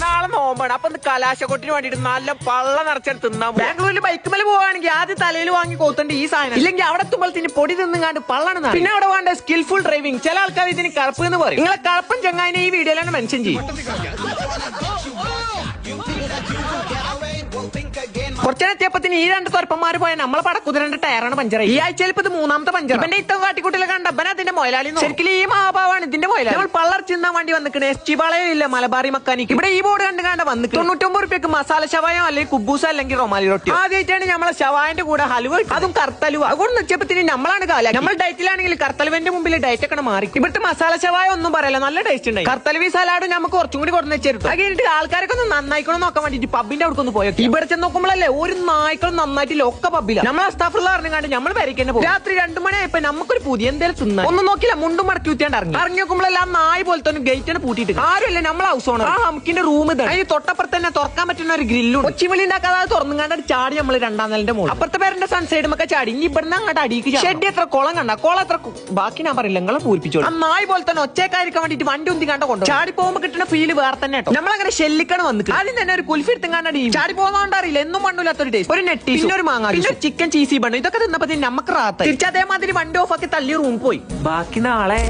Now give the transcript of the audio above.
നാളെ നോമ്പാണ്. അപ്പൊ കലാശക്കൊട്ടിന് വേണ്ടിട്ട് നല്ല പള്ള നിറച്ചാൽ തിന്നാൻ. ബാംഗ്ലൂരിൽ ബൈക്കുമേൽ പോവാണെങ്കിൽ ആദ്യം തലയിൽ വാങ്ങി കോത്തേണ്ട ഈ സാധനം, ഇല്ലെങ്കിൽ അവിടെ എത്തുമ്പോഴത്തിന് പൊടി തിന്നുകാണ്ട് പള്ളാണ്. പിന്നെ അവിടെ വേണ്ട സ്കിൽഫുൾ ഡ്രൈവിംഗ്. ചില ആൾക്കാർ ഇതിന് കറുപ്പ് എന്ന് പറയും. നിങ്ങളെ കറുപ്പൻ ചങ്ങായിനെ ഈ വീഡിയോയിലാണ് മെൻഷൻ ചെയ്യും. കുറച്ചെത്തിയപ്പത്തിന് ഈ രണ്ട് തുറപ്പന്മാര് പോയ നമ്മളെ പടക്കുതിരന്റെ ടയറാണ് പഞ്ചറായി. ഈ ആഴ്ചയിൽ ഇപ്പൊ ഇത് മൂന്നാമത്തെ പഞ്ചർ. ഇവന്റെ ഇത്ത കാട്ടിക്കുട്ടിലെ കണ്ടപ്പന അതിന്റെ മൊയലാളി. ശരിക്കും ഈ മഹാഭാവാണ് ഇതിന്റെ മൊയലാളി. നമ്മൾ പള്ളർച്ചിന്നാൻ വേണ്ടി വന്നിക്കണേ. എസ്റ്റിബാളയില്ല മലബാറി മക്കാനിക്ക്. ഇവിടെ ഈ ബോർഡ് കണ്ട് വന്നിട്ട് 99 റുപ്യക്ക് മസാല ഷവായോ അല്ലെങ്കിൽ കുബൂസ അല്ലെങ്കിൽ റൊമാലി റൊട്ടി. ആദ്യമായിട്ടാണ് നമ്മളെ ഷവായന്റെ കൂടെ ഹലുവ, അതും കർത്തലുവ. അതുകൊണ്ട് വെച്ചപ്പത്തിന് നമ്മളാണ് കാല. നമ്മൾ ഡയറ്റിലാണെങ്കിൽ കർത്തലുവിന്റെ മുമ്പിൽ ഡയറ്റ് ഒക്കെ മാറി. ഇവിടുത്തെ മസാല ഷവായ ഒന്നും പറയല, നല്ല ടേസ്റ്റ് ഉണ്ട്. കർത്തലുവി സലാഡ് നമുക്ക് കുറച്ചും കൂടി കൊടുന്ന് വെച്ചിരുന്നു. അത് കഴിഞ്ഞിട്ട് ആൾക്കാരൊക്കെ ഒന്ന് നന്നായിക്കണം നോക്കാൻ വേണ്ടിട്ട് പബ്ബിന്റെ അവിടെ ഒന്ന് പോയോ. ഇവിടെ ചെന്ന് നോക്കുമ്പോഴല്ലേ ഒരു നായ്ക്കളും നന്നായിട്ടില്ല, ഒക്കെ പബ്ബില്ല. നമ്മൾ അസ്താഫുള്ള പറഞ്ഞാണ്ട് നമ്മൾ വരയ്ക്കന്നെ പോകും. രാത്രി 2 മണിയായപ്പോ നമുക്കൊരു പുതിയ എന്തേലും തിന്നാൻ ഒന്നും നോക്കില്ല. മുണ്ടും മടക്കി ഊറ്റാണ്ട് ഇറങ്ങി നോക്കുമ്പോഴെല്ലാം നായ് പോലെ തന്നെ ഗേറ്റിനെ പൂട്ടിയിട്ട് ആരുമല്ല നമ്മൾ ഹൗസ് ഓണർ. ആ ഹംക്കിന്റെ റൂം ഇതാണ്. അതിന് തൊട്ടപ്പുറത്ത് തന്നെ തുറക്കാൻ പറ്റുന്ന ഒരു ഗ്രില്ലും ഒച്ചിവിളി ഉണ്ടാക്കാതെ തുറന്നുകാണ്ട് ചാടി നമ്മൾ 2ാം നിലന്റെ മുകളിൽ. അപ്പുറത്തെ പേരന്റെ സൺസൈഡുമൊക്കെ ചാടി. ഇനി ഇവിടുന്ന് അങ്ങോട്ട് അടിയിക്ക് ഷെഡ് എത്ര കുളം കണ്ട കോളം എത്ര ബാക്കി ഞാൻ പറയില്ല, നിങ്ങളെ പൂരിപ്പിച്ചോളൂ. ആ നായ് പോലെ തന്നെ ഒച്ചക്കായിരിക്കാൻ വേണ്ടിട്ട് വണ്ടി ഉന്തി കണ്ട കൊണ്ടു ചാടി പോകുമ്പോ കിട്ടുന്ന ഫീല് വേറെ തന്നെ കേട്ടോ. നമ്മളങ്ങനെ ഷെല്ലിക്കാണ് വന്നിട്ട് ആദ്യം തന്നെ ഒരു കുൽഫി എടുത്തുകാണ്ടി ചാടി പോകുന്നോണ്ടറിയില്ല. എന്നും മണ്ണൂലാത്തൊരു ടേസ്റ്റ്. ഒരു നെറ്റി, പിന്നെ ഒരു മാങ്ങ, പിന്നെ ചിക്കൻ ചീസി ബണ്ണ്. ഇതൊക്കെ തിന്നപ്പോ നമുക്ക് റാത്ത തിരിച്ചതേമാതിരി വണ്ടി ഓഫ് ആക്കി തള്ളി റൂം പോയി. ബാക്കി നാളെ